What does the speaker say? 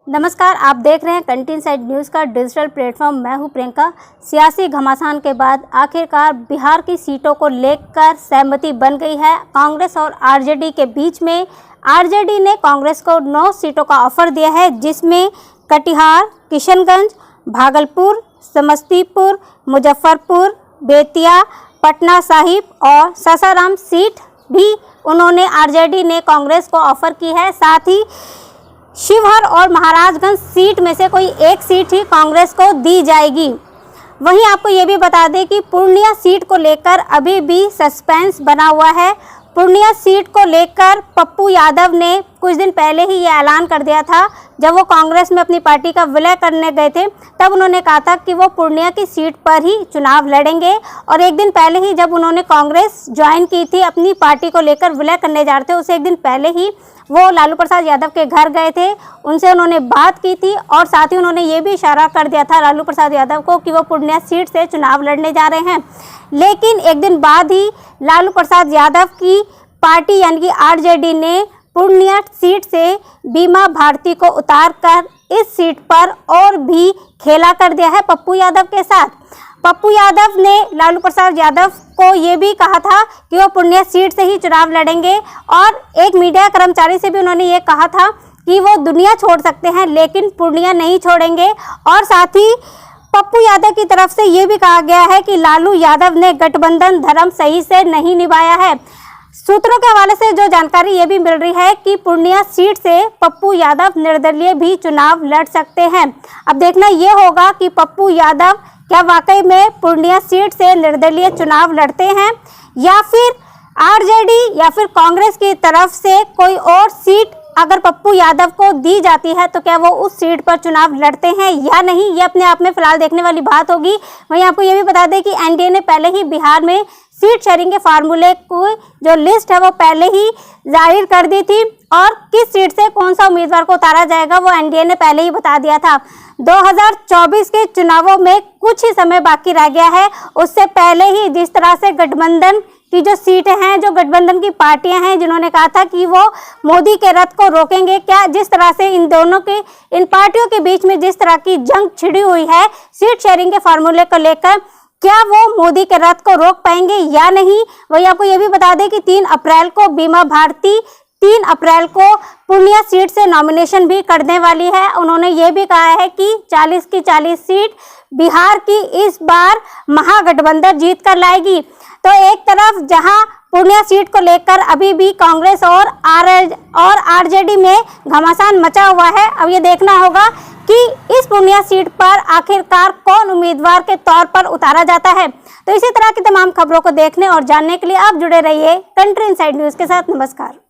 नमस्कार, आप देख रहे हैं कंट्री इनसाइड न्यूज़ का डिजिटल प्लेटफॉर्म। मैं हूं प्रियंका। सियासी घमासान के बाद आखिरकार बिहार की सीटों को लेकर सहमति बन गई है कांग्रेस और आरजेडी के बीच में। आरजेडी ने कांग्रेस को 9 सीटों का ऑफर दिया है, जिसमें कटिहार, किशनगंज, भागलपुर, समस्तीपुर, मुजफ्फरपुर, बेतिया, पटना साहिब और सासाराम सीट भी उन्होंने आरजेडी ने कांग्रेस को ऑफर की है। साथ ही शिवहर और महाराजगंज सीट में से कोई एक सीट ही कांग्रेस को दी जाएगी। वहीं आपको ये भी बता दें कि पूर्णिया सीट को लेकर अभी भी सस्पेंस बना हुआ है। पूर्णिया सीट को लेकर पप्पू यादव ने कुछ दिन पहले ही ये ऐलान कर दिया था। जब वो कांग्रेस में अपनी पार्टी का विलय करने गए थे, तब उन्होंने कहा था कि वो पूर्णिया की सीट पर ही चुनाव लड़ेंगे। और एक दिन पहले ही जब उन्होंने कांग्रेस ज्वाइन की थी, अपनी पार्टी को लेकर विलय करने जा रहे थे, उससे एक दिन पहले ही वो लालू प्रसाद यादव के घर गए थे, उनसे उन्होंने बात की थी और साथ ही उन्होंने ये भी इशारा कर दिया था लालू प्रसाद यादव को कि वो पूर्णिया सीट से चुनाव लड़ने जा रहे हैं। लेकिन एक दिन बाद ही लालू प्रसाद यादव की पार्टी यानी कि आरजेडी ने पूर्णिया सीट से बीमा भारती को उतारकर इस सीट पर और भी खेला कर दिया है पप्पू यादव के साथ। पप्पू यादव ने लालू प्रसाद यादव को ये भी कहा था कि वो पूर्णिया सीट से ही चुनाव लड़ेंगे और एक मीडिया कर्मचारी से भी उन्होंने ये कहा था कि वो दुनिया छोड़ सकते हैं लेकिन पूर्णिया नहीं छोड़ेंगे। और साथ ही पप्पू यादव की तरफ से ये भी कहा गया है कि लालू यादव ने गठबंधन धर्म सही से नहीं निभाया है। सूत्रों के हवाले से जो जानकारी ये भी मिल रही है कि पूर्णिया सीट से पप्पू यादव निर्दलीय भी चुनाव लड़ सकते हैं। अब देखना ये होगा कि पप्पू यादव क्या वाकई में पूर्णिया सीट से निर्दलीय चुनाव लड़ते हैं या फिर आरजेडी या फिर कांग्रेस की तरफ से कोई और सीट अगर पप्पू यादव को दी जाती है तो क्या वो उस सीट पर चुनाव लड़ते हैं या नहीं, ये अपने आप में फिलहाल देखने वाली बात होगी। वहीं आपको ये भी बता दें कि एनडीए ने पहले ही बिहार में सीट शेयरिंग के फार्मूले को जो लिस्ट है वो पहले ही जाहिर कर दी थी और किस सीट से कौन सा उम्मीदवार को उतारा जाएगा वो एनडीए ने पहले ही बता दिया था। 2024 के चुनावों में कुछ ही समय बाकी रह गया है, उससे पहले ही जिस तरह से गठबंधन की जो सीटें हैं, जो गठबंधन की पार्टियां हैं जिन्होंने कहा था कि वो मोदी के रथ को रोकेंगे, क्या जिस तरह से इन पार्टियों के बीच में जिस तरह की जंग छिड़ी हुई है सीट शेयरिंग के फार्मूले को लेकर, क्या वो मोदी के रथ को रोक पाएंगे या नहीं। वही आपको ये भी बता दें कि 3 अप्रैल को बीमा भारती 3 अप्रैल को पूर्णिया सीट से नॉमिनेशन भी करने वाली है। उन्होंने ये भी कहा है कि 40 की 40 सीट बिहार की इस बार महागठबंधन जीत कर लाएगी। तो एक तरफ जहां पूर्णिया सीट को लेकर अभी भी कांग्रेस और आरजेडी में घमासान मचा हुआ है, अब ये देखना होगा कि इस पूर्णिया सीट पर आखिरकार कौन उम्मीदवार के तौर पर उतारा जाता है। तो इसी तरह की तमाम खबरों को देखने और जानने के लिए आप जुड़े रहिए कंट्री इनसाइड न्यूज़ के साथ। नमस्कार।